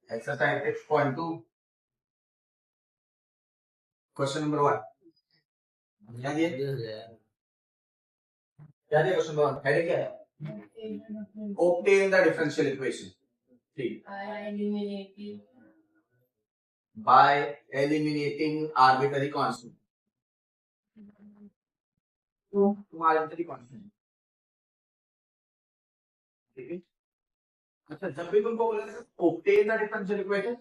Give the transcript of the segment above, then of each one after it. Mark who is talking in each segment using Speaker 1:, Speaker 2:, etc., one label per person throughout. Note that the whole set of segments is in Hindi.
Speaker 1: Exercise 6.2 क्वेश्चन नंबर 1 क्या दिया क्वेश्चन नंबर 1 हेडिंग क्या है obtain the differential equation ठीक by eliminating arbitrary constant arbitrary constant ठीक है अच्छा जब भी तुमको बोला obtain the differential equation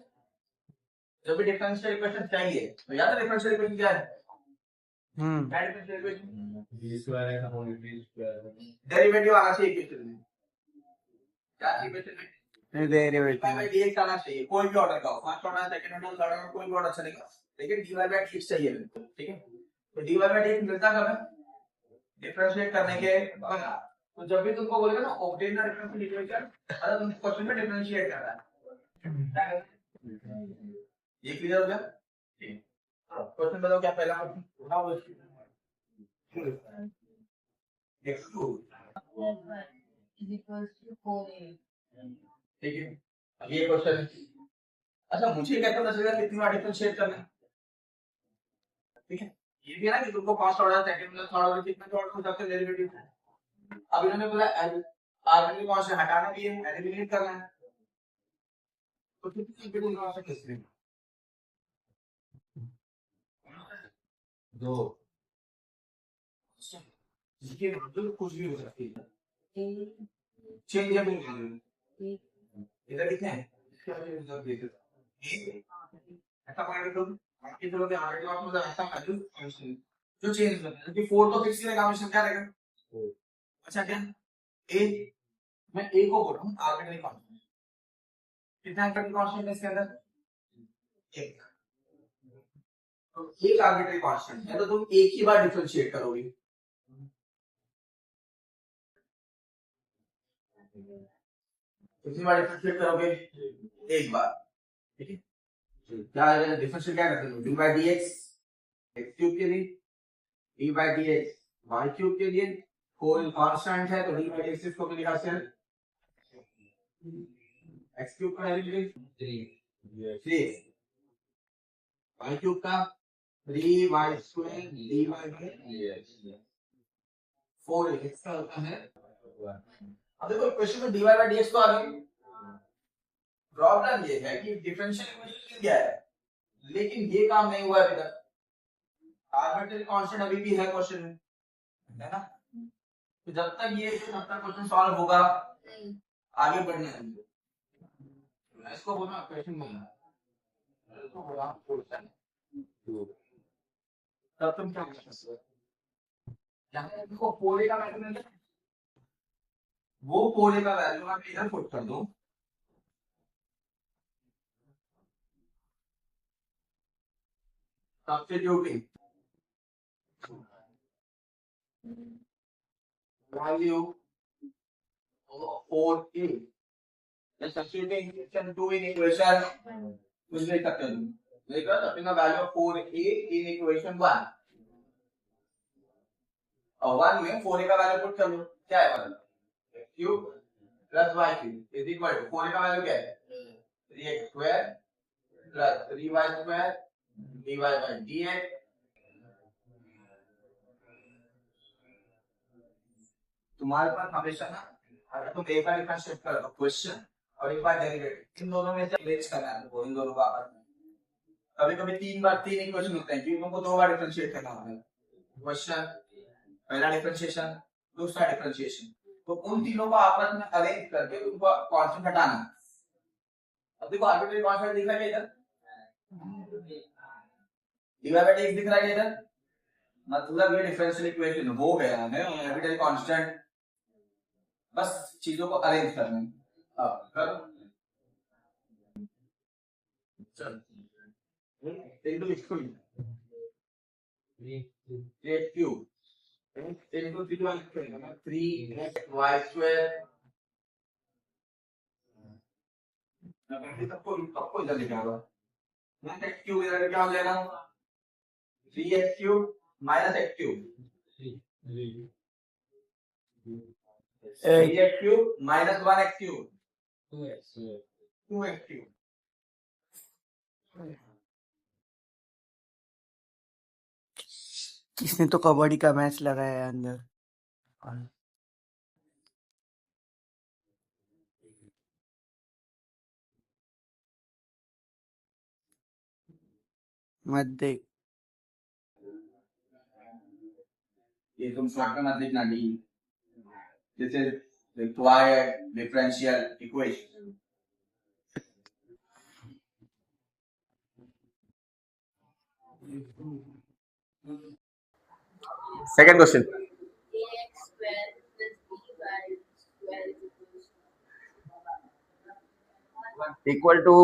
Speaker 1: जब भी डिफरेंशियल इक्वेशन चाहिए तो याद है डिफरेंशियल इक्वेशन क्या है क्या डिफरेंशियल इक्वेशन b स्क्वायर है अपॉन b स्क्वायर डेरिवेटिव आना चाहिए इक्वेशन में क्या इक्वेशन में डेरिवेटिव में dx आना चाहिए कोई भी ऑर्डर का हो first order second order third order कोई भी ऑर्डर चलेगा लेकिन dy by dx चाहिए ठीक है तो dy by dx मिलता कब है डिफरेंशिएट करने के बाद तो जब भी तुमको बोलेगा ना ऑब्टेन द डिफरेंशियल इक्वेशन अगर तुम क्वेश्चन में डिफरेंशिएट कर रहा है ये क्लियर हो गया ठीक क्वेश्चन बताओ क्या पहला x2 is equals to 4a ठीक है अब ये क्वेश्चन है अच्छा मुझे क्या पता चलेगा कितनी बार डिफरेंशिएट करना है ठीक है ये भी है ना कि तुमको first order second order third order कितने ऑर्डर हो सकते हैं डेरिवेटिव अब इन्होंने बोला आर्बिट्रेरी कांस्टेंट हटाना भी है एलिमिनेट करना है तो कितनी बिल्कुल कांस्टेंट किसमें दो इसके मतलब कुछ भी हो सकती है चेंजेबल वैल्यू इधर कितने हैं ऐसा पकड़ लो बाकी चलो के आगे आप मतलब ऐसा वैल्यू कांस्टेंट जो चेंज होता है क्योंकि 4 तो फिक्स ही रहेगा हमेशा क्या रहेगा अच्छा क्या ए मैं ए को बोल रहा हूँ आर्बिट्रेरी कांस्टेंट कितना आर्बिट्रेरी कांस्टेंट है इसके अंदर एक तो एक आर्बिट्रेरी कांस्टेंट है तो तुम एक ही बार डिफरेंशिएट करोगे कितनी बार डिफरेंशिएट करोगे एक बार ठीक है क्या है डिफरेंशिएट क्या करते हो D by D X cube के लिए D by D X Y cube के लिए कोई कांस्टेंट है तो डी बाई डी एक्स इसको भी लिखा सकते एक्स क्यूब का वैल्यू 3 वाई क्यूब का 3 Y square D by 4 X का होता है अब देखो क्वेश्चन में dy by dx तो आ गई प्रॉब्लम ये है कि डिफरेंशियल इक्वेशन क्या है लेकिन ये काम नहीं हुआ अभी तक आर्बिट्रेरी कांस्टेंट अभी भी है क्वेश्चन में है ना तो जब तक क्वेश्चन सॉल्व होगा आगे बढ़ने मैं इसको बोलना क्वेश्चन बोलना इसको बोला क्वेश्चन तब तुम क्या कर सकते हो यहाँ देखो पोले का वैल्यू मिल वो पोले का वैल्यू मैं इधर पुट कर दूं substituting value of 4a then substituting equation 2 in equation कुछ भी सकते हो देखो सबका value of 4a in equation 1 और 1 में 4a का वैल्यू पुट कर लो क्या है मतलब cube plus y cube is equal to 4a का वैल्यू क्या है 3x square plus 3y square dy by dx तुम्हारे पास हमेशा ना अगर तुम एक बार डिफरेंशिएट कर दो क्वेश्चन और एक बार डेरिवेटिव इन दोनों में से अरेंज करना है तो इन दोनों का आपस में कभी कभी तीन इक्वेशन होते हैं क्योंकि तुमको दो बार डिफरेंशिएट करना होता है क्वेश्चन पहला डिफरेंशिएशन दूसरा डिफरेंशिएशन तो उन तीनों को आपस में अरेंज करके उनको कांस्टेंट हटाना अब देखो आर्बिट्रेरी कांस्टेंट दिख रहा है इधर dy by dx दिख रहा है इधर मतलब ये डिफरेंशियल इक्वेशन हो गया है आर्बिट्रेरी कांस्टेंट बस चीजों को अरेंज करना है अब करो चल इनटू इसको 3 क्यूब इनटू 3y स्क्वायर सबको इधर लिखा हुआ मैं x क्यूब इधर क्या हो जाएगा 3x cube minus x cube 3x cube minus 1x cube 2x cube
Speaker 2: किसने तो कबड्डी का मैच लगाया है अंदर। मत देख।
Speaker 1: ये तुम शॉर्ट में मत लिखना D. This is required differential equation. Second question, equal to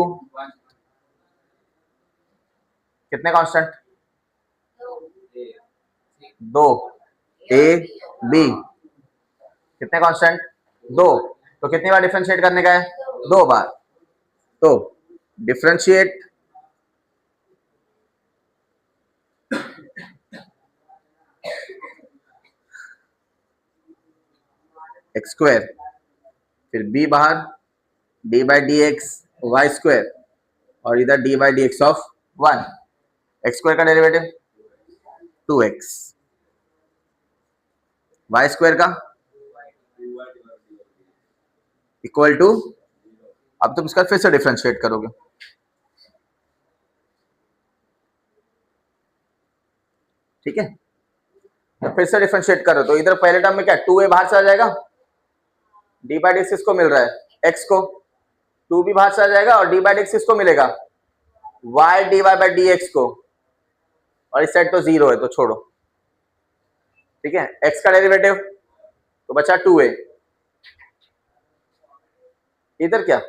Speaker 1: कितने कांस्टेंट? दो। ए बी कितने कांस्टेंट? दो। तो कितनी बार डिफरेंशिएट करने का है? दो बार। तो डिफरेंशिएट एक्स स्क्वायर, फिर बी बाहर, D by D X Y square, और इधर D by D X of 1। X square का डेरिवेटिव 2x, वाई स्क्वायर का इक्वल टू, अब तुम इसका फिर से डिफरेंशिएट करोगे। ठीक है, तो फिर से डिफरेंशिएट करो तो इधर पहले टर्म में क्या 2a बाहर से आ जाएगा, डी बाई डी एक्स किसको मिल रहा है? x को। 2b बाहर से आ जाएगा और डी बाई डी एक्स किसको मिलेगा? y D Y by D X को। और इस साइड तो 0 है तो छोड़ो। ठीक है, x का डेरिवेटिव तो बचा 2a। इधर क्या,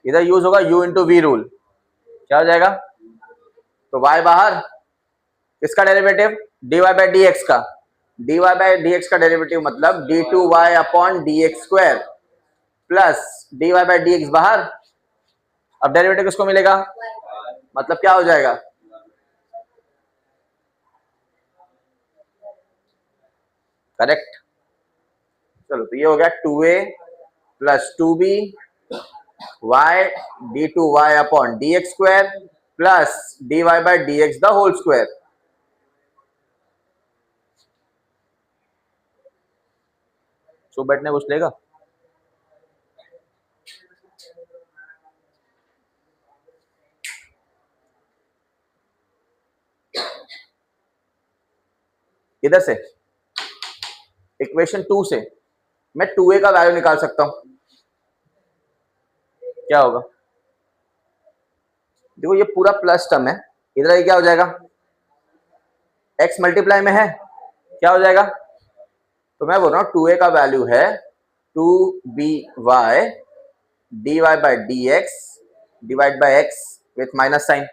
Speaker 1: इधर यूज होगा u इंटू वी रूल। क्या हो जाएगा? तो y बाहर, किसका derivative? D Y by D x का। D Y by D x का डेरिवेटिव मतलब d two Y upon D x square plus d Y by D x बाहर। अब डेरिवेटिव किसको मिलेगा? मतलब क्या हो जाएगा? करेक्ट। चलो तो ये हो गया 2a plus 2b y D two Y upon D x square plus d Y by D x the whole square. So बैठने कुछ लेगा? इधर से इक्वेशन 2 से मैं 2a का वैल्यू निकाल सकता हूं। क्या होगा? देखो ये पूरा प्लस टर्म है, इधर ये क्या हो जाएगा? x मल्टीप्लाई में है, क्या हो जाएगा? तो मैं बोल रहा हूं 2a का वैल्यू है 2by dy by D X divide by x with minus sign,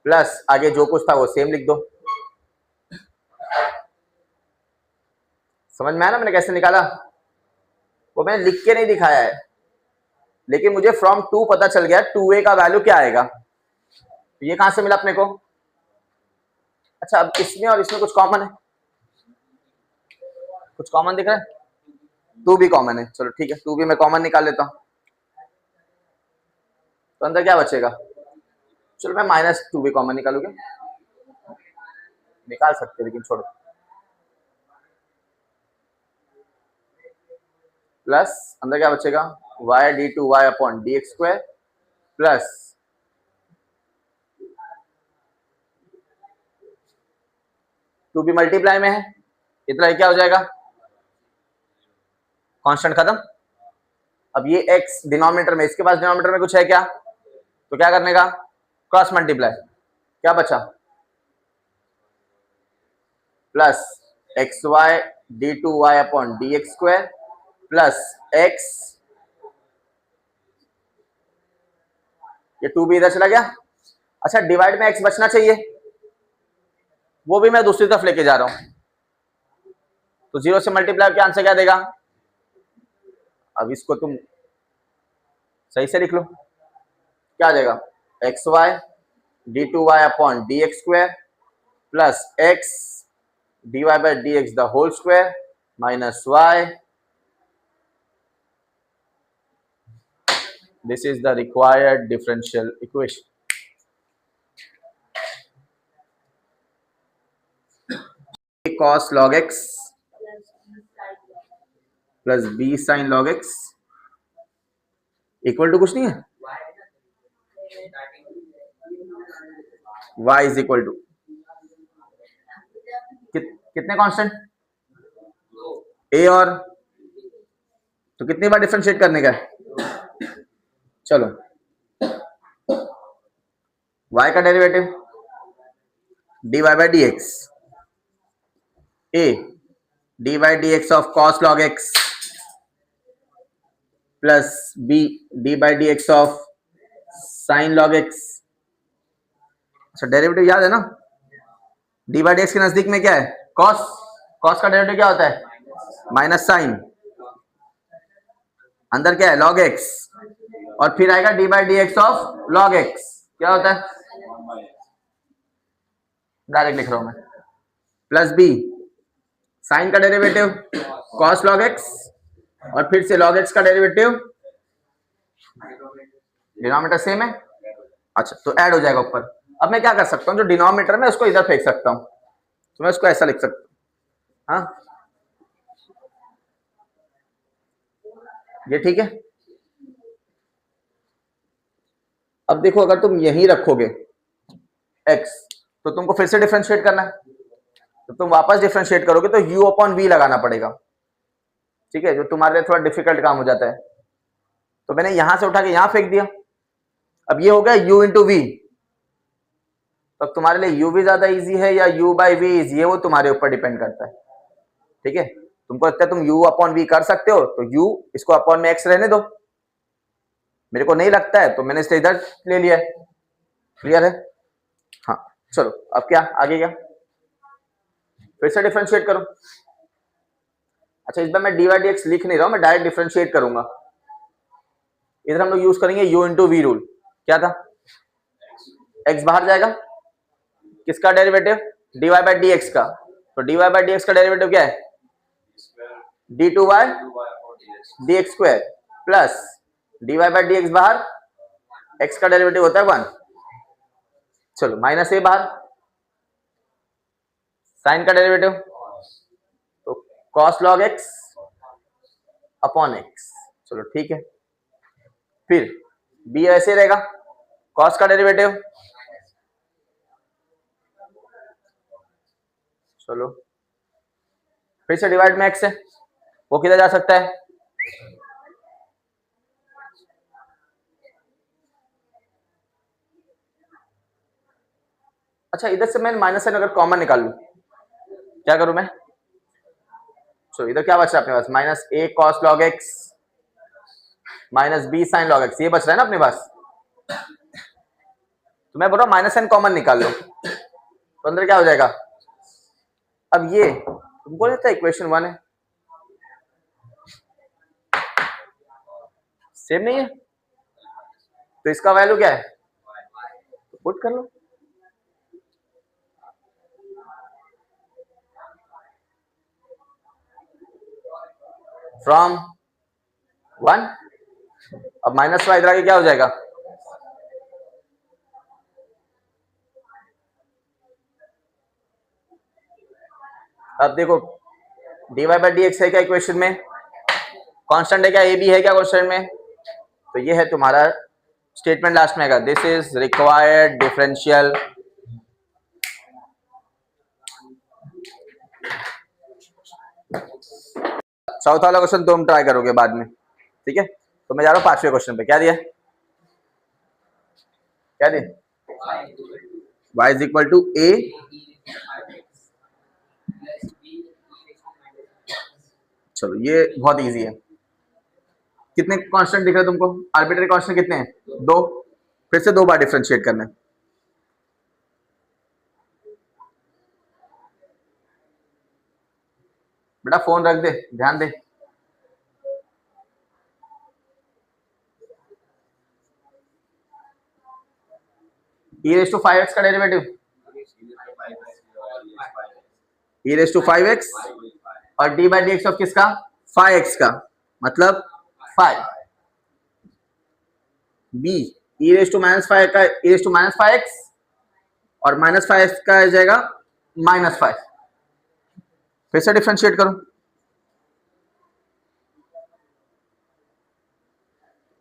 Speaker 1: plus आगे जो कुछ था वो सेम लिख दो। समझ में आया ना मैंने कैसे निकाला? वो मैंने लिख के नहीं दिखाया है, लेकिन मुझे फ्रॉम 2 पता चल गया 2a का वैल्यू क्या आएगा। तो ये कहां से मिला अपने को? अच्छा, अब इसमें और इसमें कुछ कॉमन है? कुछ कॉमन दिख रहा है? 2 भी कॉमन है, चलो ठीक है 2 भी मैं कॉमन निकाल लेता हूं। तो अंदर क्या बचेगा? चलो मैं माइनस 2 भी कॉमन निकालूंगा, निकाल सकते लेकिन छोड़ो। प्लस अंदर क्या बचेगा? Y D two Y upon D x square plus 2 भी मल्टीप्लाई में है, इतना क्या हो जाएगा? कांस्टेंट खत्म। अब ये x डिनोमिनेटर में, इसके पास डिनोमिनेटर में कुछ है क्या? तो क्या करने का? Cross multiply. क्या बचा? Plus X Y D two Y upon D x square plus X, ये 2 भी इधर चला गया। अच्छा, डिवाइड में x बचना चाहिए, वो भी मैं दूसरी तरफ लेके जा रहा हूं। तो 0 से मल्टीप्लाई के आंसर क्या देगा? अब इसको तुम सही से लिख लो, क्या देगा? X Y D two Y upon D x square plus X D Y by D x the whole square minus Y this is the required differential equation. A cos log x plus b sin log x equal to कुछ नहीं है, y इज इक्वल टू कितने कांस्टेंट, a और, तो कितनी बार डिफरेंशिएट करने का है. चलो y का derivative dy by D x, a dy D X of cos log x plus b D by D X of sine log x. अच्छा डेरिवेटिव याद है ना, डी बाई डी एक्स के नजदीक में क्या है, cos. cos का डेरिवेटिव क्या होता है, माइनस साइन, अंदर क्या है log x, और फिर आएगा D by D X of log x, क्या होता है, डायरेक्ट लिख रहा हूं मैं, प्लस b साइन का डेरिवेटिव cos log x और फिर से log x का डेरिवेटिव, डिनोमिनेटर सेम है. अच्छा तो ऐड हो जाएगा ऊपर. अब मैं क्या कर सकता हूं, जो डिनोमिनेटर में उसको इधर फेंक सकता हूं, तो मैं उसको ऐसा लिख सकता हूं. हाँ ये ठीक है. अब देखो अगर तुम यही रखोगे x तो तुमको फिर से डिफरेंशिएट करना है, तो तुम वापस डिफरेंशिएट करोगे तो u अपॉन v लगाना पड़ेगा. ठीक है, जो तुम्हारे लिए थोड़ा डिफिकल्ट काम हो जाता है. तो मैंने यहां से उठा के यहां फेंक दिया. अब ये हो गया u इंटू वी. तो तुम्हारे लिए u भी ज्यादा इजी है या u बाई वी इजी है, वो तुम्हारे ऊपर डिपेंड करता है. ठीक है, तुमको लगता है तुम u अपॉन v कर सकते हो तो u, इसको अपॉन में x रहने दो. मेरे को नहीं लगता है तो मैंने इसे इधर ले लिया है. क्लियर है. हाँ चलो अब क्या आगे, क्या फिर से डिफरेंशिएट करो. अच्छा इस बार मैं डी वाई डी एक्स लिख नहीं रहा हूं, मैं डायरेक्ट डिफरेंशिएट करूंगा. इधर हम लोग यूज करेंगे u इंटू वी रूल. क्या था, x बाहर जाएगा, किसका derivative, dy by D x का. तो dy बाई डी एक्स का डेरिवेटिव क्या है, D two Y D x square plus dy by D x बाहर, x का डेरिवेटिव होता है 1. चलो माइनस ए बाहर, साइन का डेरिवेटिव तो cos log x upon x. चलो ठीक है, फिर b ऐसे रहेगा, cos का डेरिवेटिव, चलो फिर से डिवाइड में x है, वो किधर जा सकता है, अच्छा इधर से मैं माइनस साइन अगर कॉमन निकाल लूं, क्या करूं मैं, तो इधर क्या बच रहा है अपने पास, minus a cos log x minus b sine log x, ये बच रहा है ना अपने पास. तो मैं बोल रहा हूं माइनस साइन कॉमन निकाल लो, तो अंदर क्या हो जाएगा. अब ये तुमको लगता है इक्वेशन 1 है, सेम नहीं है, तो इसका वैल्यू क्या है, तो पुट कर लो. फ्रॉम 1, अब माइनस वाई इधर आके क्या हो जाएगा, अब देखो dy बाई डी एक्स है क्या इक्वेशन में, कांस्टेंट है क्या, ए बी है क्या क्वेश्चन में, तो ये है तुम्हारा स्टेटमेंट लास्ट में आएगा, दिस इज रिक्वायर्ड डिफरेंशियल चौथा वाला क्वेश्चन तुम ट्राई करोगे बाद में. ठीक है, तो मैं जा रहा हूं पांचवें क्वेश्चन पे. क्या दिया, क्या दिया, y इज इक्वल टू ए, चलो ये बहुत इजी है. कितने कांस्टेंट दिख रहे हैं तुमको, आर्बिट्ररी कांस्टेंट कितने हैं, 2. फिर से 2 बार डिफरेंशिएट करना है. बेटा फोन रख दे, ध्यान दे. e रेज टू 5x का derivative, e raise to 5x और d by D X of किसका, 5x का, मतलब 5. B E raise to minus 5 का ई रेस टू माइनस 5x और माइनस 5x का आ जाएगा -5। फिर से डिफरेंशिएट करो,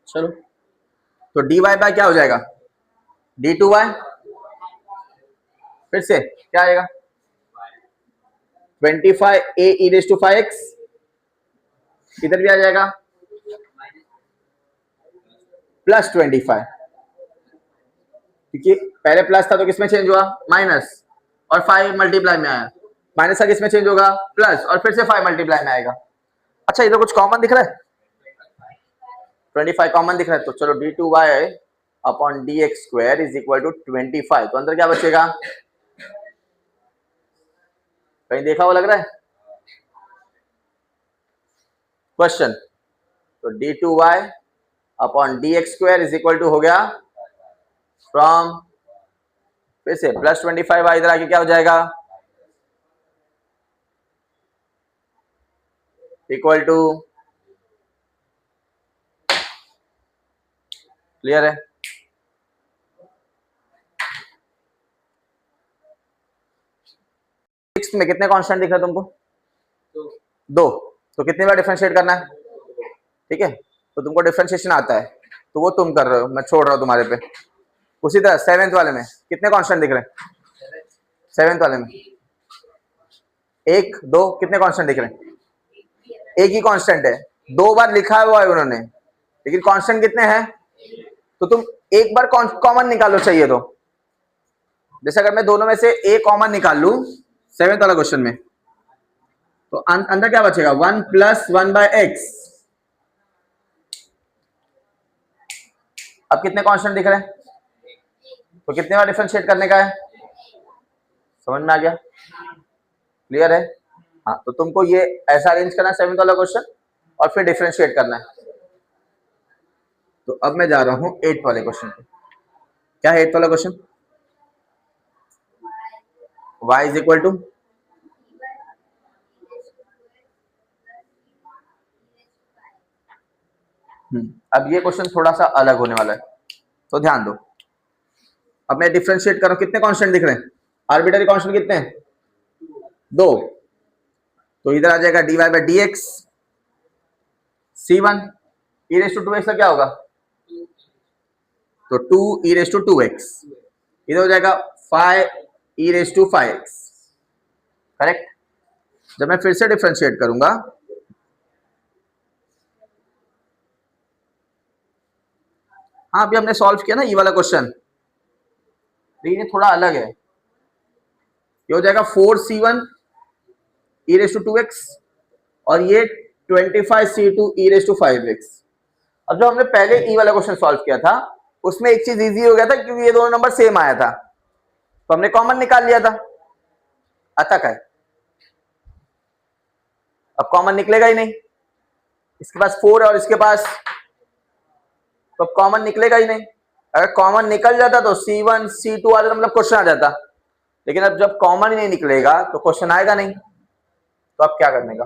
Speaker 1: चलो तो dy बाय क्या हो जाएगा d2y, फिर से क्या आएगा 25a e raise to 5x, इधर भी आ जाएगा +25, क्योंकि पहले प्लस था तो किसमें चेंज हुआ माइनस, और 5 मल्टीप्लाई में आया, माइनस का किसमें चेंज होगा प्लस, और फिर से 5 मल्टीप्लाई में आएगा। अच्छा इधर कुछ कॉमन दिख रहा है, 25 कॉमन दिख रहा है, तो चलो d2y upon dx square is equal to 25, तो अंदर क्या बचेगा, कहीं देखा हुआ लग रहा है क्वेश्चन, तो d2y upon dx square is equal to हो गया फ्रॉम, फिर से +25 इधर आके क्या हो जाएगा इक्वल टू, क्लियर है, सिक्स में कितने कांस्टेंट दिख रहे हैं तुमको, दो, तो कितनी बार डिफरेंशिएट करना है, ठीक है, तो तुमको डिफरेंशिएशन आता है तो वो तुम कर रहे हो, मैं छोड़ रहा हूं तुम्हारे पे। उसी तरह सेवेंथ वाले में कितने कांस्टेंट दिख रहे हैं, सेवेंथ वाले में 1 2 कितने कांस्टेंट दिख रहे हैं, एक ही कांस्टेंट है, 2 बार लिखा हुआ है उन्होंने, लेकिन कांस्टेंट कितने हैं, तो तुम एक बार कॉमन निकालो चाहिए तो, जैसे अगर मैं दोनों में से एक कॉमन निकाल लूं सेवेंथ वाला क्वेश्चन में, तो अंदर क्या बचेगा 1 + 1/x, अब कितने कांस्टेंट दिख रहे हैं, तो कितने बार डिफरेंशिएट करने का है, समझ में आ गया, क्लियर है, हाँ तो तुमको ये ऐसा अरेंज करना है सेवेंथ वाला क्वेश्चन और फिर डिफरेंशिएट करना है। तो अब मैं जा रहा हूं एट्थ वाले क्वेश्चन पे, क्या है एट्थ वाला question, y is equal to, अब ये क्वेश्चन थोड़ा सा अलग होने वाला है, तो ध्यान दो, अब मैं डिफरेंशिएट कर रहा हूं, कितने कांस्टेंट दिख रहे हैं, आर्बिट्ररी कांस्टेंट कितने हैं, 2, तो इधर आ जाएगा dy by dx, c1 e raise to 2x का क्या होगा, तो 2 e रेस टू 2x, इधर हो जाएगा 5 e raise to 5x, correct. जब मैं फिर से डिफरेंशिएट करूंगा, हाँ अभी हमने सॉल्व किया ना ये वाला क्वेश्चन, लेकिन ये थोड़ा अलग है, ये हो जाएगा 4c1 e raise to 2x और ये 25c2 e raise to 5x। अब जो हमने पहले ई वाला क्वेश्चन सॉल्व किया था उसमें एक चीज इजी हो गया था, क्योंकि ये दोनों नंबर सेम आया था तो हमने कॉमन निकाल लिया था, आता क्या है, अब कॉमन निकलेगा ही नहीं, इसके पास 4 है और इसके पास, तो कॉमन निकलेगा ही नहीं, अगर कॉमन निकल जाता तो c1 c2 आ जाता, मतलब क्वेश्चन आ जाता, लेकिन अब जब कॉमन ही नहीं निकलेगा तो क्वेश्चन आएगा नहीं, तो अब क्या करने का,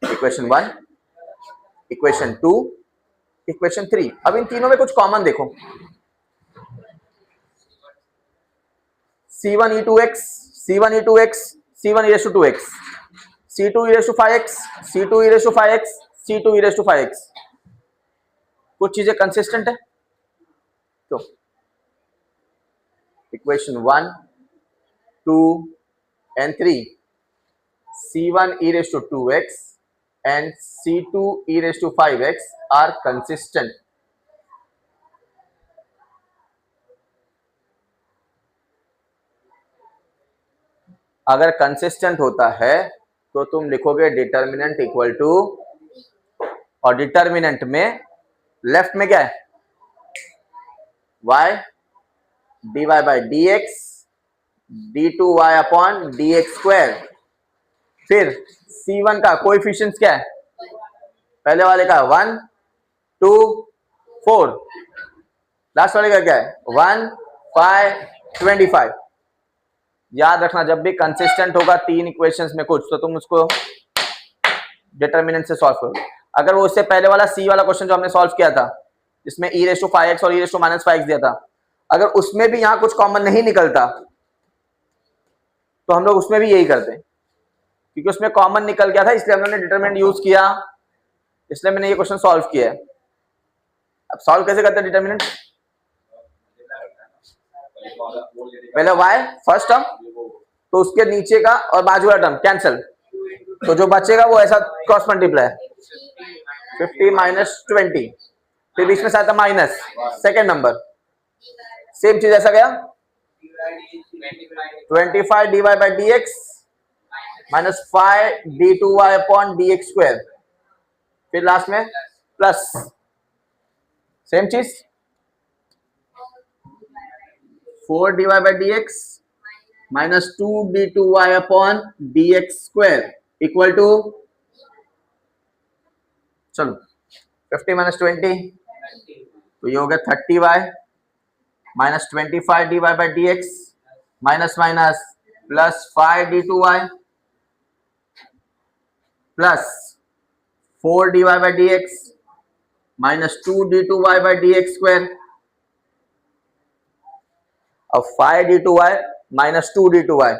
Speaker 1: इक्वेशन 1, इक्वेशन 2, इक्वेशन 3, अब इन तीनों में कुछ कॉमन देखो, c1 e2x, c1 e2x, c1 e raise to 2x, c2 e raise to 5x, c2 e raise to 5x, c2 e raise to 5x, कुछ चीजें कंसिस्टेंट है, तो equation 1 2 and 3, c1 e raised to 2x and c2 e raised to 5x are consistent. अगर कंसिस्टेंट होता है तो तुम लिखोगे डिटर्मिनेंट इक्वल टू, और डिटर्मिनेंट में लेफ्ट में क्या है y dy by dx d2y upon dx square, फिर c1 का कोएफिशिएंट्स क्या है, पहले वाले का 1 2 4, लास्ट वाले का क्या है 1 5 25। याद रखना जब भी कंसिस्टेंट होगा तीन इक्वेशंस में कुछ, तो तुम उसको डिटर्मिनेंट से सॉल्व करोगे।
Speaker 3: अगर वो उससे पहले वाला सी वाला क्वेश्चन जो हमने सॉल्व किया था जिसमें e⁵ और e⁻⁵ दिया था, अगर उसमें भी यहाँ कुछ कॉमन नहीं निकलता तो हम लोग उसमें भी यही करते, क्योंकि उसमें कॉमन निकल गया था इसलिए हमने डिटरमिनेंट यूज किया, इसलिए मैंने ये क्वेश्चन सॉल्व किया है। अब सॉल्व कैसे करते हैं डिटरमिनेंट? पहले y फर्स्ट टर्म, तो उसके नीचे का और बाजू वाला टर्म कैंसिल, तो जो बचेगा वो ऐसा क्रॉस मल्टीप्लाई 50 माइनस 20, फिर बीच में साथ था माइनस सेकेंड नंबर, सेम चीज ऐसा गया 25 dy by dx minus 5 d2y upon dx square, फिर लास्ट में प्लस सेम चीज 4 dy by dx minus 2 d2y upon dx square equal to, चलो 50 माइनस 20 तो ये हो गया 30y minus 25 dy by dx minus minus plus 5 d2y plus 4 dy by dx minus 2 d2y by dx square, अब 5 d2y minus 2 d2y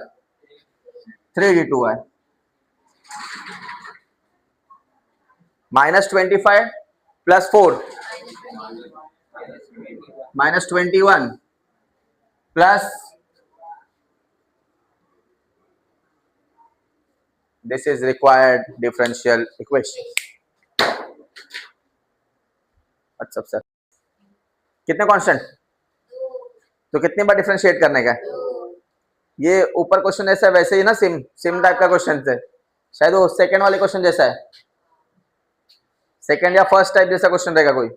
Speaker 3: 3 d2y minus 25 plus 4 minus 21 plus this is required differential equation. अच्छा सर, कितने कांस्टेंट, तो कितनी बार डिफरेंशिएट करने का? ये ऊपर क्वेश्चन ऐसा है वैसे ही ना, सिम टाइप का क्वेश्चन है, शायद वो सेकंड वाले क्वेश्चन जैसा है, सेकंड या फर्स्ट टाइप जैसा क्वेश्चन रहेगा कोई,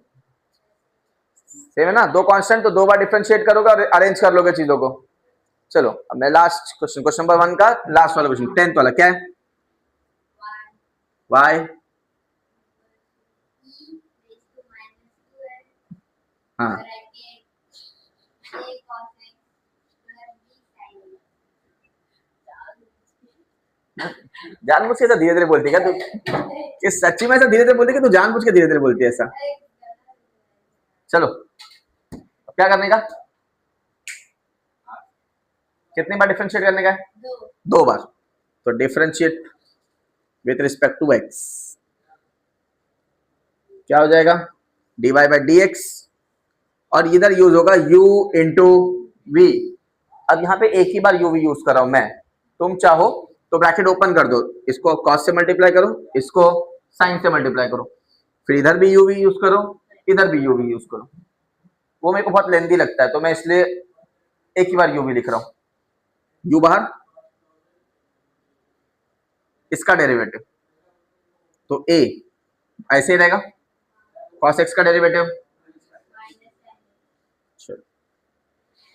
Speaker 3: सेम है ना, दो कांस्टेंट तो दो बार डिफरेंशिएट करोगे और अरेंज कर लोगे चीजों को। चलो अब मैं लास्ट क्वेश्चन, क्वेश्चन नंबर 1 का लास्ट वाला क्वेश्चन 10th वाला क्या है? y, हाँ जानबूझ के धीरे धीरे बोलती है क्या तू? कि सच्ची में ऐसा धीरे धीरे बोलती है कि तू जानबूझ के धीरे धीरे बोलती है ऐसा? चलो अब क्या करने का, कितनी बार डिफरेंशिएट करने का है? दो बार, तो differentiate with respect to x, क्या हो जाएगा dy by dx, और इधर यूज होगा u इंटू v। अब यहाँ पे एक ही बार u v यूज कर रहा हूं मैं, तुम चाहो तो ब्रैकेट ओपन कर दो, इसको cos से मल्टीप्लाई करो, इसको sin से मल्टीप्लाई करो, फिर इधर भी u v यूज करो, इधर भी u v यूज करो, वो मेरे को बहुत लेंदी लगता है तो मैं इसलिए एक ही बार u v लिख रहा हूं। u बाहर, इसका डेरिवेटिव तो a ऐसे ही रहेगा, cos x का derivative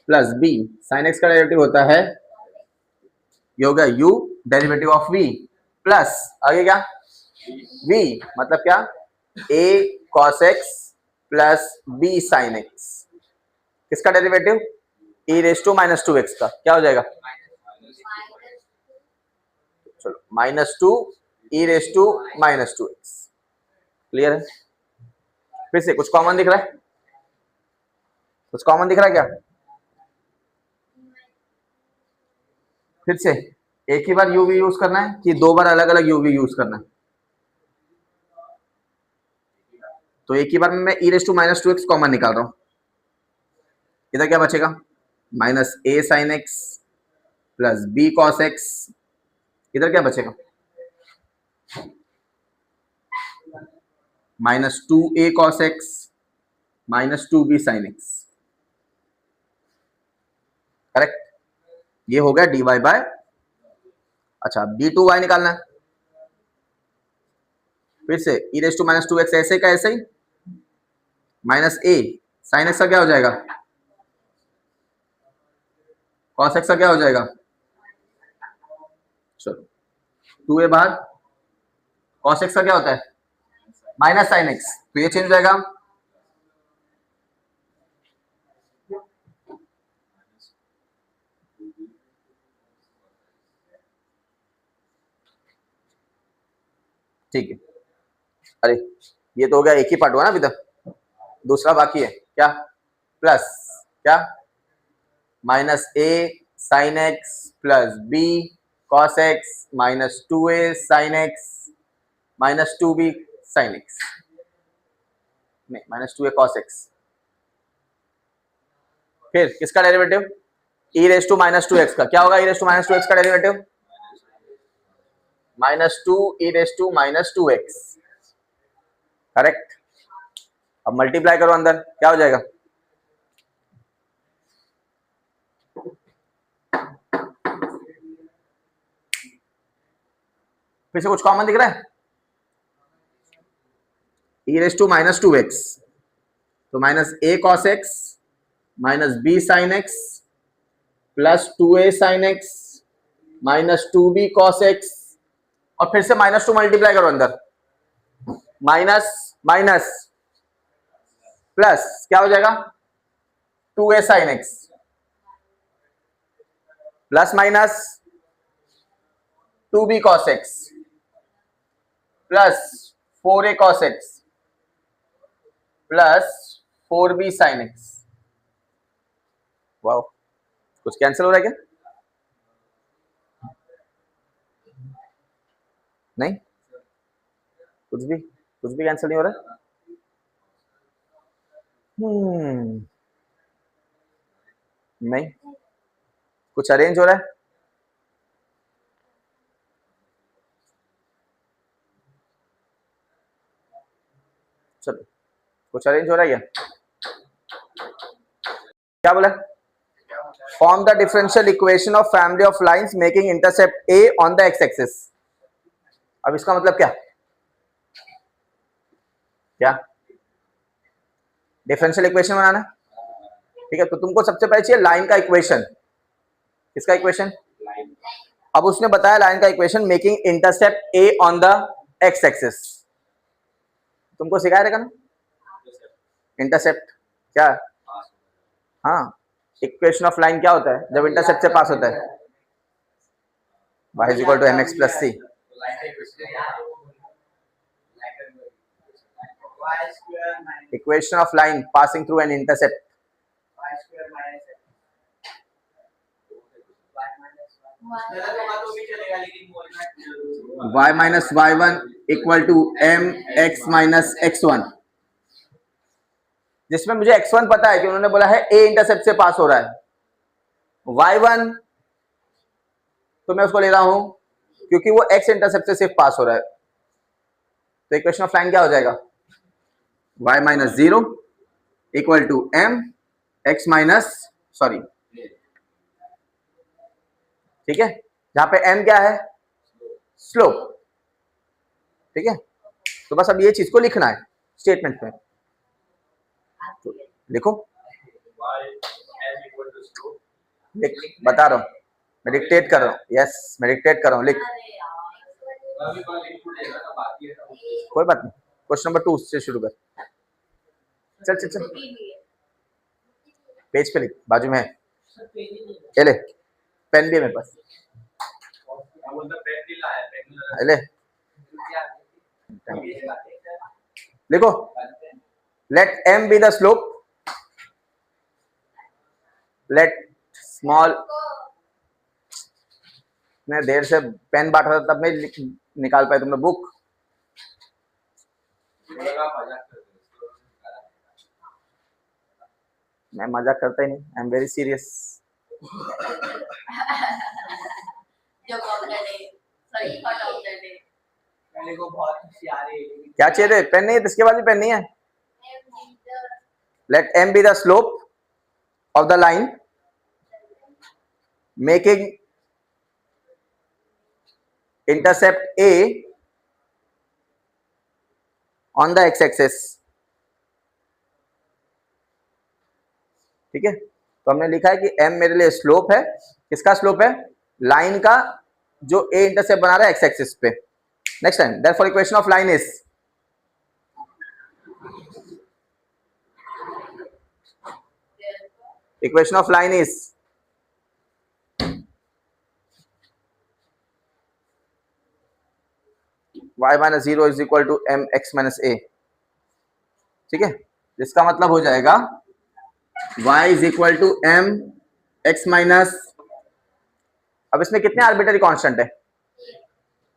Speaker 3: plus b sin x का डेरिवेटिव होता है, ये हो गया u derivative of v plus आगे क्या v, मतलब क्या a cos x plus b sin x, किसका डेरिवेटिव e⁻²x का, क्या हो जाएगा चलो -2 e⁻²x। क्लियर है? फिर से कुछ कॉमन दिख रहा है, कुछ कॉमन दिख रहा है क्या? फिर से एक ही बार यूवी यूज करना है कि दो बार अलग अलग यूवी यूज करना है? तो एक ही बार में मैं e⁻²x कॉमन निकाल रहा हूं, इधर क्या बचेगा -a sin x plus b cos x, इधर क्या बचेगा -2a cos x minus 2b sin x, correct? ये हो गया dy बाय, अच्छा d2y निकालना है, फिर से e⁻²x ऐसे का ऐसे ही, माइनस a sin x का क्या हो जाएगा cos x का क्या हो जाएगा, चलो 2a बाहर, cos x का क्या होता है माइनस sin x, तो ये चेंज हो जाएगा ठीक है। अरे ये तो हो गया, एक ही पार्ट हुआ ना अभी तक, दूसरा बाकी है क्या, प्लस क्या minus a sine x plus b cos x minus 2a sine x minus 2b sine x, नहीं माइनस 2a कॉस एक्स। फिर किसका derivative, e raise to minus 2x का क्या होगा, e raise to minus 2x का derivative minus 2 e raise to minus 2x, correct. अब मल्टीप्लाई करो अंदर, क्या हो जाएगा, फिर से कुछ कॉमन दिख रहा है, e raise to minus 2x, तो minus a cos x minus b sin x plus 2a sin x minus 2b cos x, और फिर से माइनस 2 मल्टीप्लाई करो अंदर, माइनस माइनस प्लस क्या हो जाएगा 2a sin x plus minus 2b cos x plus 4a cos x plus 4b sin x। Wow, कुछ कैंसिल हो रहा है क्या, नहीं कुछ भी कैंसिल नहीं हो रहा है। नहीं कुछ अरेंज हो रहा है, चलो कुछ अरेंज हो रहा है क्या बोला, form the differential equation of family of lines making intercept A on the X axis. अब इसका मतलब क्या, क्या डिफरेंशियल इक्वेशन बनाना, ठीक है, तो तुमको सबसे पहले चाहिए लाइन का इक्वेशन, किसका इक्वेशन, अब उसने बताया लाइन का equation making intercept A on the X axis, तुमको सिखाया रहेगा ना इंटरसेप्ट क्या, हाँ इक्वेशन ऑफ लाइन क्या होता है जब इंटरसेप्ट से पास होता है, y is equal to mx plus c, equation of line passing through an intercept, y minus y1 equal to m x minus x1, जिसमें मुझे x1 पता है कि उन्होंने बोला है a इंटरसेप्ट से पास हो रहा है, y1 तो मैं उसको ले रहा हूं क्योंकि वो x इंटरसेप्ट से सिर्फ पास हो रहा है, तो इक्वेशन ऑफ लाइन क्या हो जाएगा y minus 0 equal to m x minus sorry, ठीक है, जहां पे m क्या है स्लोप, ठीक है, तो बस अब ये चीज को लिखना है स्टेटमेंट में, तो लिखो, बता रहा हूं मैं, डिक्टेट कर रहा हूं, यस मैं डिक्टेट कर रहा हूं, लिख, कोई बात नहीं, क्वेश्चन नंबर 2 से शुरू कर, चल चल चल पेज पे लिख, बाजू में है, ये ले पेन भी है मेरे पास, ले लिखो, let m be the slope, let small, मैं देर से पेन बांट रहा था तब नहीं निकाल पाए तुमने बुक, मैं मजाक करता ही नहीं, आई एम वेरी सीरियस, क्या चाहिए थे, पेन नहीं है, इसके बाद भी पेन नहीं है, let m be the slope of the line making intercept a on the X axis, ठीक है, तो हमने लिखा है कि m मेरे लिए स्लोप है, किसका स्लोप है, लाइन का जो a इंटरसेप्ट बना रहा है एक्स एक्सिस पे। Next time therefore equation of line is, equation of line is y minus 0 is equal to m x minus a. ठीक है, इसका मतलब हो जाएगा y is equal to m x minus, अब इसमें कितने आर्बिट्ररी कांस्टेंट है?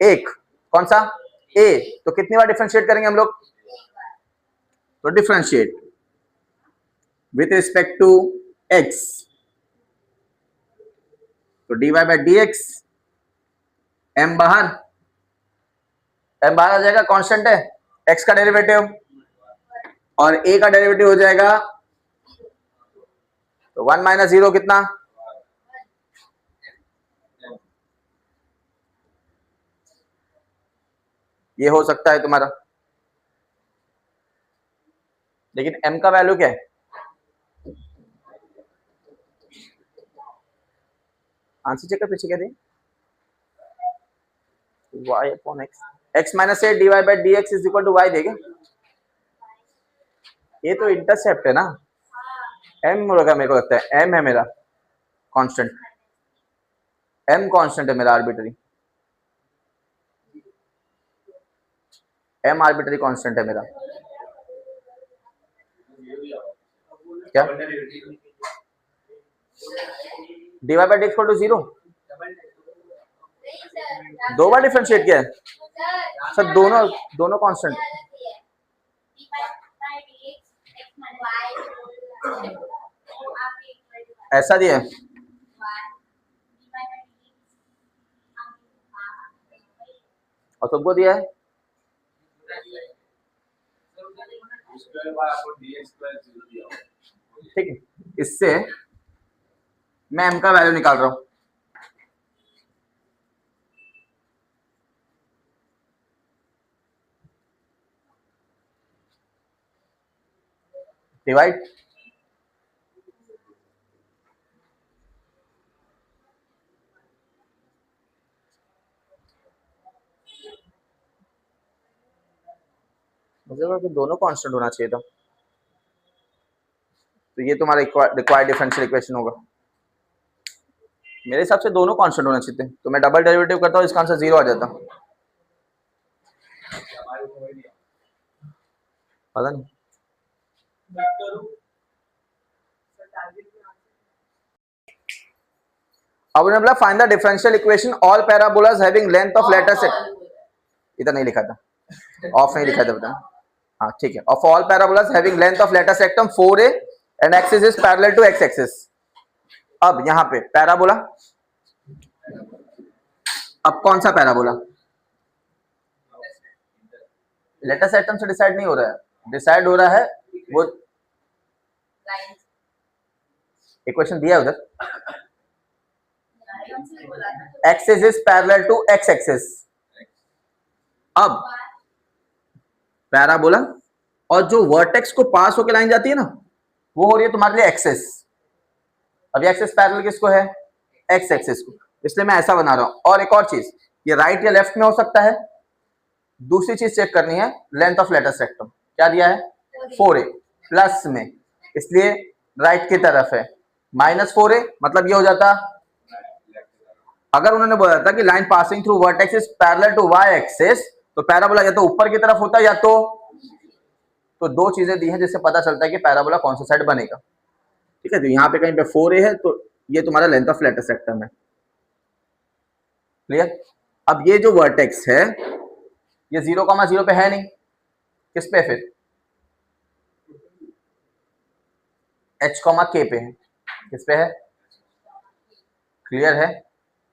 Speaker 3: एक। कौन सा? a। तो कितनी बार डिफरेंशिएट करेंगे हम लोग? तो differentiate with respect to x, तो dy by D X, m बाहर आ जाएगा, कांस्टेंट है, x का डेरिवेटिव और a का डेरिवेटिव हो जाएगा, तो 1 माइनस 0 कितना? ये हो सकता है तुम्हारा, लेकिन m का वैल्यू क्या है? आंसर चेक कर, पीछे क्या दिए? y upon x minus A D Y by D X is equal to Y देगा। ये तो इंटरसेप्ट है ना, m होगा, मेरे को लगता है m है मेरा कांस्टेंट, m कांस्टेंट है मेरा आर्बिट्ररी, m आर्बिट्ररी कांस्टेंट है मेरा। क्या? D Y by D x equal to 0, दो बार डिफरेंशिएट किया है सर, दोनों कांस्टेंट। ऐसा दिया है, और सबको दिया है। ठीक है, इससे मैं m का वैल्यू निकाल रहा हूं। डिवाइड, मुझे लगा कि दोनों कांस्टेंट होना चाहिए था, तो ये तुम्हारा रिक्वायर्ड डिफरेंशियल इक्वेशन होगा। मेरे हिसाब से दोनों कांस्टेंट होना चाहिए थे, तो मैं डबल डेरिवेटिव करता हूँ, इसका आंसर 0 आ जाता। पता नहीं। अब उन्होंने बोला find the differential equation all parabolas having length of latus सेट, इधर नहीं लिखा था, ऑफ नहीं लिखा था बता। हाँ ठीक है, of all parabolas having length of latus rectum 4a and axis is parallel to x axis. अब यहाँ पे पैराबोला, अब कौन सा पैराबोला? लेटर सेक्टम से डिसाइड नहीं हो रहा है, डिसाइड हो रहा है वो इक्वेशन दिया है उधर, axis is parallel to x axis. अब पैराबोला और जो वर्टेक्स को पास होकर लाइन जाती है ना, वो हो रही है तुम्हारे लिए एक्सिस। अब एक्सिस पैरेलल किसको है? एक्स एक्सिस को, इसलिए मैं ऐसा बना रहा हूं। और एक और चीज, ये राइट या लेफ्ट में हो सकता है। दूसरी चीज चेक करनी है, लेंथ ऑफ लेटर सेक्टम क्या दिया है? 4a प्लस में, इसलिए राइट की तरफ है, -4a, मतलब ये हो जाता, अगर उन्होंने बोला था कि line passing through vertex is parallel to y axis, तो पैराबोला या तो ऊपर की तरफ होता है या तो दो चीजें दी हैं जिससे पता चलता है कि पैराबोला कौन सा साइड बनेगा। ठीक है, तो यहाँ पे कहीं पे 4a है, तो ये तुम्हारा लेंथ ऑफ लेटर सेक्टम है। क्लियर? अब ये जो वर्टेक्स है ये 0,0 पे है नहीं, किस पे फिर? h, k पे है, किस पे है? क्लियर है?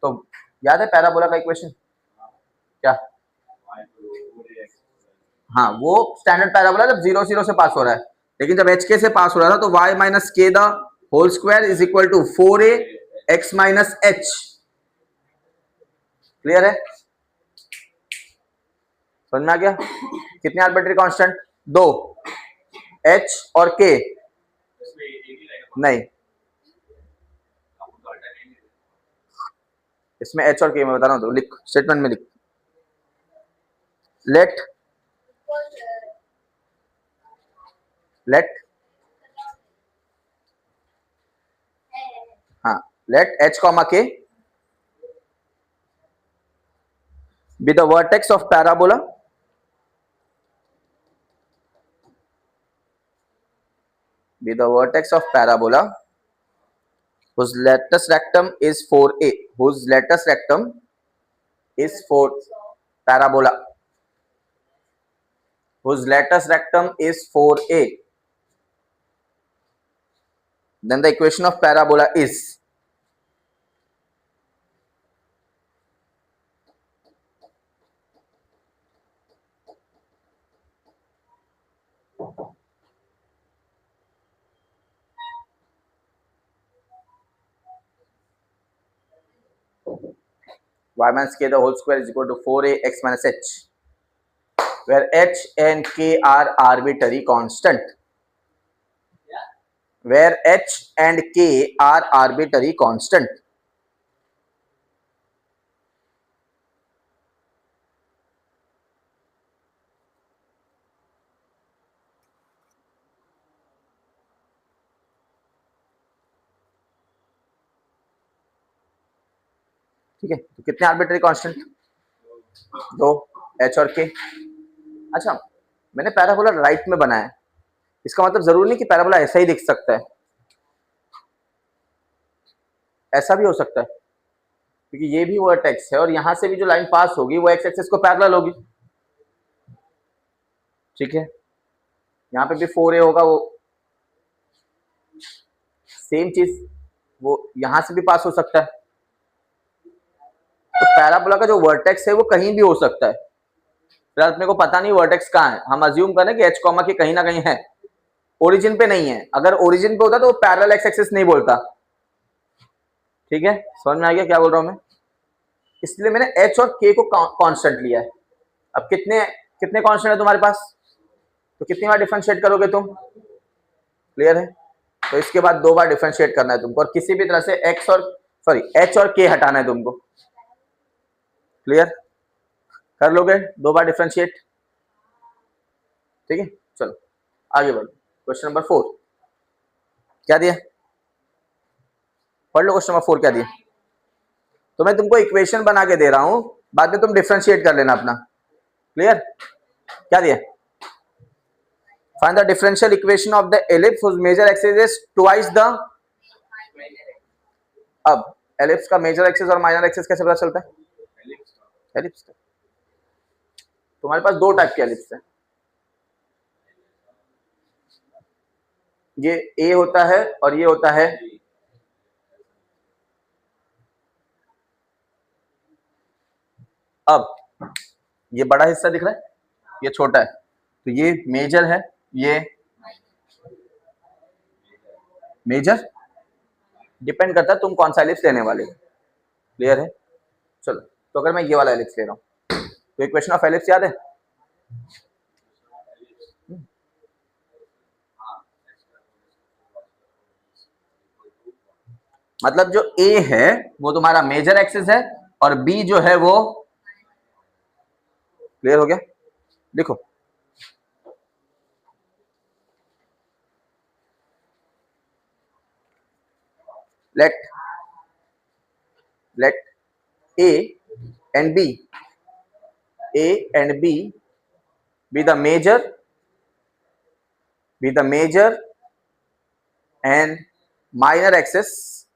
Speaker 3: तो याद है पैराबोला का इक्वेशन क्या? हाँ, वो स्टैंडर्ड पैराबोला जब 0, 0 से पास हो रहा है, लेकिन जब h k से पास हो रहा था तो y minus k the whole square is equal to 4a x minus h। Clear है? समझ में आ गया? कितने आर्बिट्ररी कांस्टेंट? 2, h और k नहीं, इसमें h और k मैं बता रहा हूं, तो लिख, स्टेटमेंट में लिख, लेट हाँ, let h, k be the vertex of parabola be the vertex of parabola whose latus rectum is 4a, whose latus rectum is 4 parabola, whose latus rectum is 4a. Then the equation of parabola is y minus k the whole square is equal to 4a x minus h, where h and k are arbitrary constant. Where h and k are arbitrary constant. ठीक है, तो कितने आर्बिट्ररी कांस्टेंट? दो, h और k. अच्छा, मैंने पैराबोला राइट में बनाया है, इसका मतलब जरूरी नहीं कि पैराबोला ऐसा ही दिख सकता है, ऐसा भी हो सकता है, क्योंकि ये भी वर्टेक्स है और यहां से भी जो लाइन पास होगी वो एक्स एक्सिस को पैरेलल होगी. ठीक है, यहाँ पे भी 4a होगा, वो सेम चीज वो यहां से भी पास हो सकता है. तो पैराबोला का जो वर्टेक्स है वो कहीं भी हो सकता है. फिलहाल अपने को पता नहीं वर्टेक्स कहाँ है, हम अज्यूम करें कि h कॉमा के कहीं ना कहीं है, ओरिजिन पे नहीं है. अगर ओरिजिन पे होता तो वो पैरेलल एक्स एक्सिस नहीं बोलता. ठीक है, समझ में आ गया क्या बोल रहा हूं मैं? इसलिए मैंने h और k को कांस्टेंट लिया है. अब कितने कितने कांस्टेंट है तुम्हारे पास, तो कितनी बार डिफरेंशिएट करोगे तुम? क्लियर है? तो इसके बाद 2 बार डिफरेंशिएट करना है तुमको, और किसी भी तरह से h और k हटाना है तुमको. क्लियर? कर लोगे 2 बार डिफरेंशिएट? ठीक है, चलो आगे बढ़ो. क्वेश्चन नंबर 4 क्या दिया, पढ़ लो. क्वेश्चन नंबर 4 क्या दिया? तो मैं तुमको इक्वेशन बना के दे रहा हूं, बाद में तुम डिफरेंशिएट कर लेना अपना. क्लियर? क्या दिया? Find the differential equation of the ellipse whose major axis is twice the. अब एलिप्स का मेजर एक्सिस और माइनर एक्सिस कैसे पता चलता है? एलिप्स तुम्हारे पास 2 टाइप के एलिप्स है. ये ए होता है और ये होता है. अब ये बड़ा हिस्सा दिख रहा है, ये छोटा है, तो ये मेजर है, ये मेजर. डिपेंड करता है तुम कौन सा एलिप्स लेने वाले. क्लियर है? चलो, तो अगर मैं ये वाला एलिप्स ले रहा हूं तो इक्वेशन ऑफ एलिप्स याद है? मतलब जो ए है वो तुम्हारा मेजर एक्सिस है और बी जो है वो. क्लियर हो गया? लिखो. let a and b be the major and minor axis,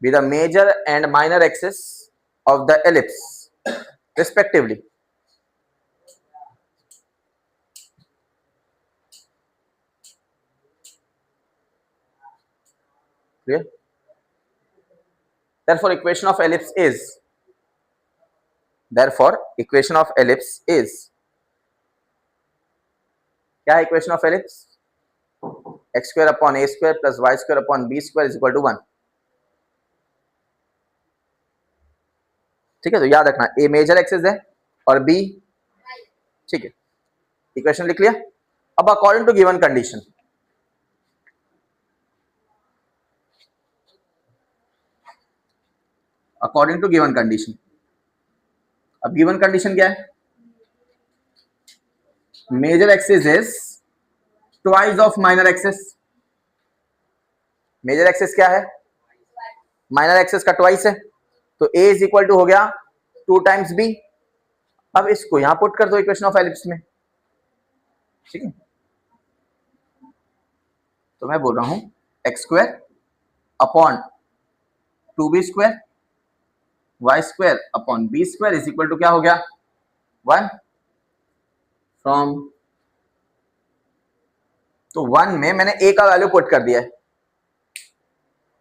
Speaker 3: be the major and minor axis of the ellipse respectively. Clear? Therefore equation of ellipse is क्या है equation of ellipse? X square upon a square plus y square upon b square is equal to 1. ठीक है, तो याद रखना ए मेजर एक्सिस है और बी. ठीक है, इक्वेशन लिख लिया. अब अकॉर्डिंग टू गिवन कंडीशन, अब गिवन कंडीशन क्या है? Major axis is twice of minor axis. Major axis क्या है? माइनर एक्सिस का ट्वाइस है, तो a इज इक्वल टू हो गया 2 टाइम्स b. अब इसको यहां पुट कर दो इक्वेशन ऑफ एलिप्स में. ठीक है, तो मैं बोल रहा हूं x square upon 2b² y square upon b square is equal to क्या हो गया 1 फ्रॉम, तो 1 में मैंने a का वैल्यू पुट कर दिया है,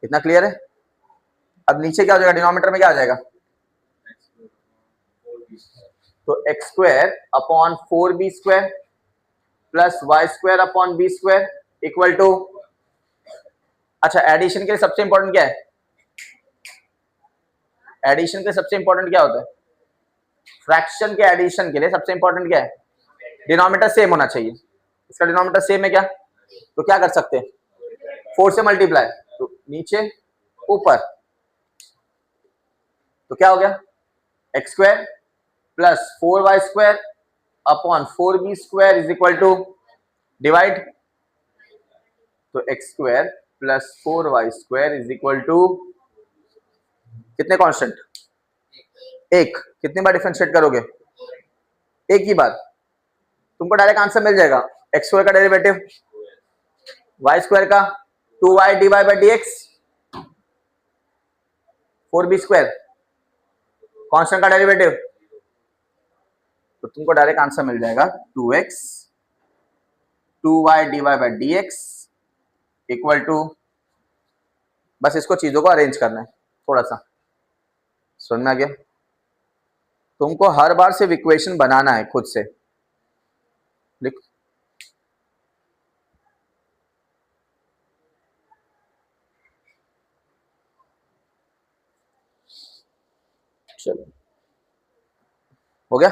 Speaker 3: इतना क्लियर है। अब नीचे क्या हो जाएगा, डिनोमिनेटर में क्या आ जाएगा, तो x square upon 4b² plus y square upon b square equal to, अच्छा एडिशन के लिए सबसे इंपॉर्टेंट क्या है, एडिशन के लिए सबसे इंपॉर्टेंट क्या होता है, फ्रैक्शन के एडिशन के लिए सबसे इंपॉर्टेंट क्या है, डिनोमिनेटर सेम होना चाहिए। इसका डिनोमिनेटर सेम है क्या, तो क्या कर सकते हैं 4 से मल्टीप्लाई, तो नीचे ऊपर, तो क्या हो गया x square plus 4y square upon 4b² is equal to divide, तो x square plus 4y square is equal to कितने कांस्टेंट, एक, कितनी बार डिफरेंशिएट करोगे, एक ही बार, तुमको डायरेक्ट आंसर मिल जाएगा, एक्स स्क्वायर का डेरिवेटिव वाई स्क्वायर का 2y divide by dx 4b² constant का डेरिवेटिव, तो तुमको डायरेक्ट आंसर मिल जाएगा 2x 2y divide by dx equal to, बस इसको चीजों को अरेंज करना है थोड़ा सा, समझ में आ गया। तुमको हर बार सिर्फ इक्वेशन बनाना है खुद से, लिख, चलो हो गया।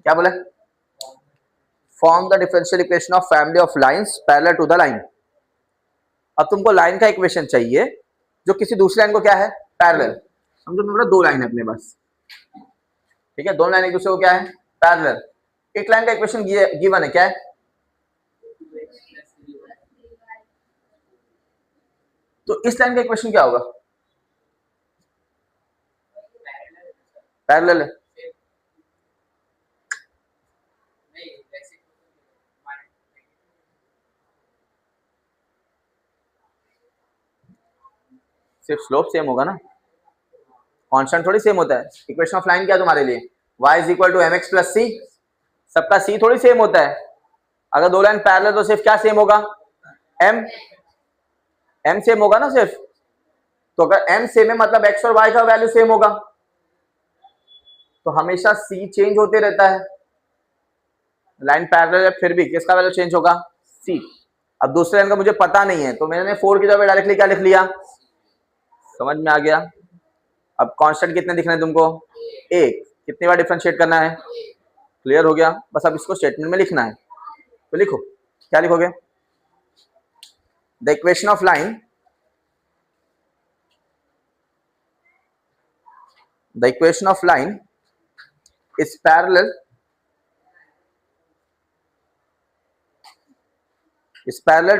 Speaker 3: क्या बोला, form the differential equation of family of lines parallel to the line. अब तुमको लाइन का इक्वेशन चाहिए जो किसी दूसरी लाइन को क्या है पैरेलल, समझो मेरे दो लाइन है अपने पास, ठीक है, दोनों लाइन एक दूसरे को क्या है पैरेलल, एक लाइन का इक्वेशन गिवन है क्या है, तो इस लाइन का इक्वेशन क्या होगा, पैरेलल है, सिर्फ स्लोप सेम होगा ना, कांस्टेंट थोड़ी सेम होता है। इक्वेशन ऑफ लाइन क्या है तुम्हारे लिए, y is equal to mx plus c, सबका c थोड़ी सेम होता है, अगर दो लाइन पैरेलल तो सिर्फ क्या सेम होगा m सेम होगा ना सिर्फ, तो अगर m सेम है मतलब x और y का वैल्यू सेम होगा, तो हमेशा c चेंज होते रहता है, लाइन पैरेलल है फिर भी किसका वैल्यू चेंज होगा c। अब दूसरे लाइन का मुझे पता नहीं है तो मैंने 4 की जगह डायरेक्टली क्या लिख लिया, समझ में आ गया। अब कांस्टेंट कितने दिख रहे हैं तुमको, एक, कितनी बार डिफरेंशिएट करना है, क्लियर हो गया, बस अब इसको स्टेटमेंट में लिखना है, तो लिखो, क्या लिखोगे, the equation of line, the equation of line is parallel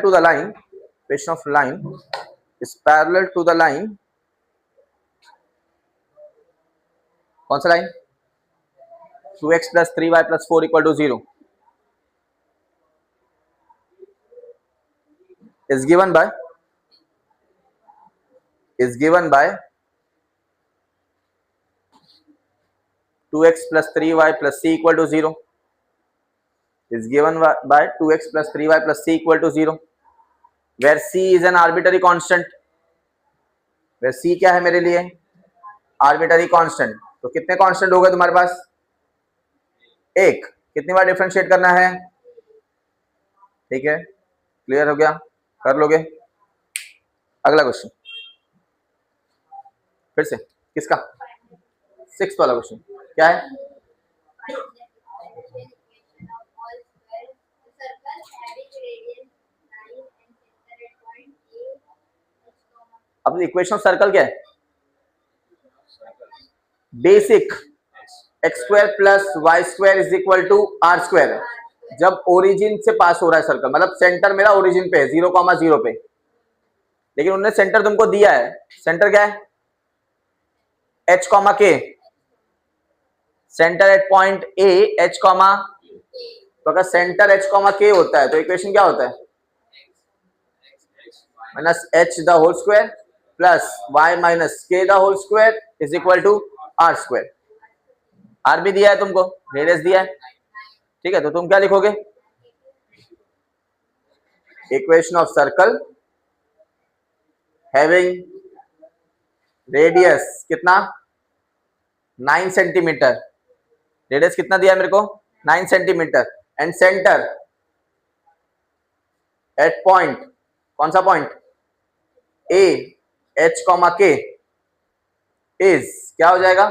Speaker 3: to the line, equation of line is parallel to the line, कौन सा line, 2x plus 3y plus 4 equal to 0 is given by 2x plus 3y plus c equal to 0 is given by 2x plus 3y plus c equal to 0 where c is an arbitrary constant, where c क्या है मेरे लिए arbitrary constant, तो कितने कांस्टेंट होगा तुम्हारे पास, एक, कितनी बार डिफरेंशिएट करना है, ठीक है, क्लियर हो गया, कर लोगे। अगला क्वेश्चन फिर से किसका, 6th वाला क्वेश्चन क्या है, अब इक्वेशन ऑफ सर्कल क्या है, basic x square plus y square is equal to r square, जब ओरिजिन से पास हो रहा है सर्कल, मतलब सेंटर मेरा ओरिजिन पे है 0,0 पे, लेकिन उन्होंने सेंटर तुमको दिया है, सेंटर क्या है h, k, centre at point a h comma, तो अगर सेंटर एच कॉमा के होता है तो इक्वेशन क्या होता है, minus h the whole square plus y minus k the whole square is equal to r square. R भी दिया है तुमको, रेडियस दिया है, ठीक है, तो तुम क्या लिखोगे, equation of circle having radius कितना 9 सेंटीमीटर, रेडियस कितना दिया है मेरे को 9 centimetre, and centre at point, कौन सा point, a h comma k is क्या हो जाएगा,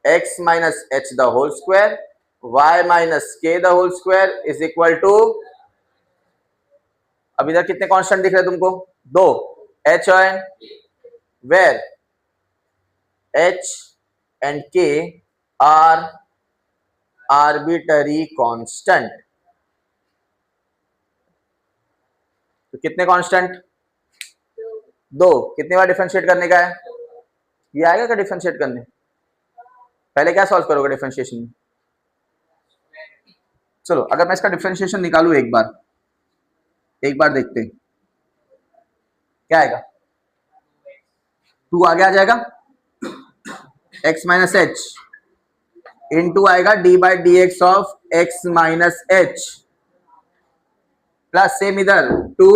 Speaker 3: x minus h the whole square y minus k the whole square is equal to, अब इधर कितने कांस्टेंट दिख रहे हैं तुमको, दो, h और where h and k are arbitrary constant, तो कितने कांस्टेंट, दो, कितनी बार डिफरेंशिएट करने का है, ये आएगा क्या डिफरेंशिएट करने, पहले क्या सॉल्व करोगे डिफरेंशिएशन में, चलो अगर मैं इसका डिफरेंशिएशन निकालू एक बार देखते हैं क्या आएगा, 2 आगे आ जाएगा, x माइनस एच इंटू आएगा D by D X of x minus H plus same इधर 2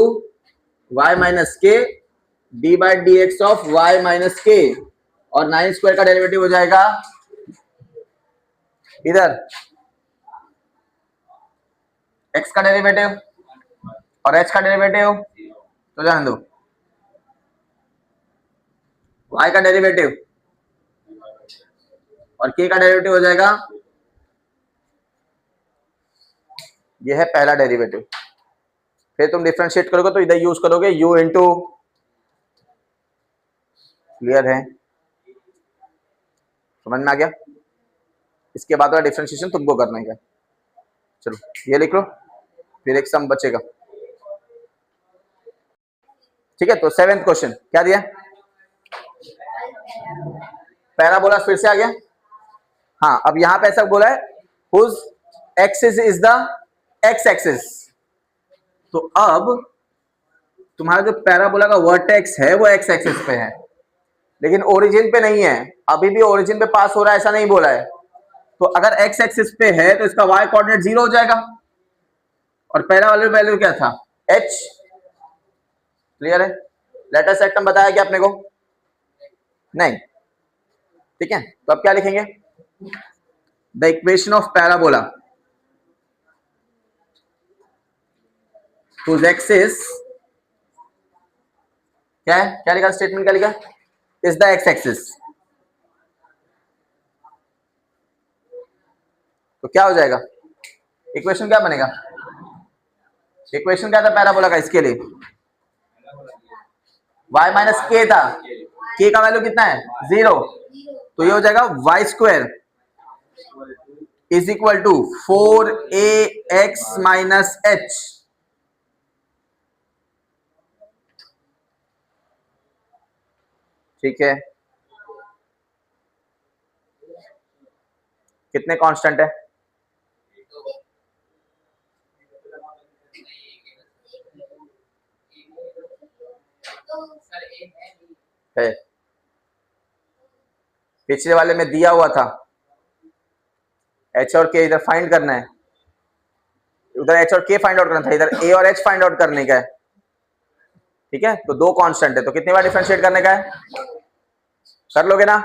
Speaker 3: y माइनस के D by D X of y minus के, और 9 स्क्वायर का डेरिवेटिव हो जाएगा इधर x का डेरिवेटिव और h का डेरिवेटिव, तो जान दो, y का डेरिवेटिव और k का डेरिवेटिव हो जाएगा, ये है पहला डेरिवेटिव, फिर तुम डिफरेंशिएट करोगे तो इधर यूज करोगे u इंटू, क्लियर है, समझ में आ गया, इसके बाद वाला डिफरेंशिएशन तुमको करना है, चलो ये लिख लो, फिर एक सम बचेगा, ठीक है, तो 7th क्वेश्चन क्या दिया, पैराबोला फिर से आ गया, हाँ अब यहां पे ऐसा बोला है whose axis is the x axis, तो अब तुम्हारा जो पैराबोला का वर्टेक्स है वो x एक्सिस पे है, लेकिन ओरिजिन पे नहीं है, अभी भी ओरिजिन पे पास हो रहा है ऐसा नहीं बोला है, तो अगर x एक्सिस पे है तो इसका y कोऑर्डिनेट 0 हो जाएगा, और पहला वाले वैल्यू क्या था h, क्लियर है, लेटर सेक्टम बताया क्या अपने को, नहीं, ठीक है, तो अब क्या लिखेंगे, the equation of parabola whose axis क्या है, क्या लिखा स्टेटमेंट, क्या लिखा, इज द x एक्सिस, तो क्या हो जाएगा, इक्वेशन क्या बनेगा, इक्वेशन क्या था पैराबोला का इसके लिए, y माइनस के था, k का वैल्यू कितना है 0, तो ये हो जाएगा y square is equal to 4ax minus h, ठीक है, कितने कांस्टेंट है, है, पिछले वाले में दिया हुआ था h और k, इधर फाइंड करना है, उधर h और k फाइंड आउट करना था, इधर a और h फाइंड आउट करने का है, ठीक है, तो दो कांस्टेंट है, तो कितनी बार डिफरेंशिएट करने का है, कर लोगे ना,